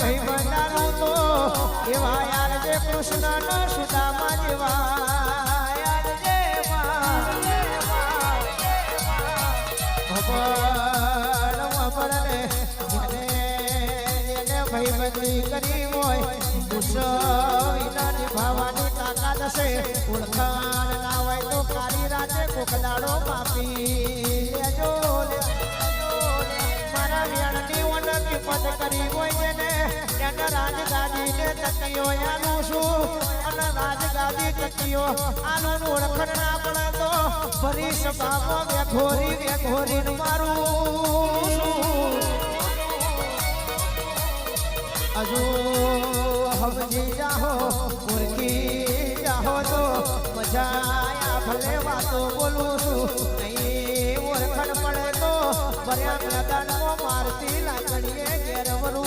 ભાઈ બંધારું તો એવા યાર જે કૃષ્ણ સુદામા જેવા યાર જેને ભાઈબંધી કરી હોય નિભાવવાની તાકાત હશે ઓળખાણ ના હોય તો કાળી રાતે કોકદાડો માપી લેજો મારા વેણની ઓનર કિંમત કરી હોય જેને એને રાજગાદીને તકીઓ આનું છું અને રાજગાદી તકીઓ આનું ઓળખણ ના પડે તો ફરી સભામાં વેઘોરી મારું હજુ સમજી જાહો ઓળખી જાહો તો મજા આયા ભલે વાતો બોલું છું નહીં ઓળખણ પડે તો ભર્યા મેદાનમાં મારતી લાકડીએ ઘેર વરું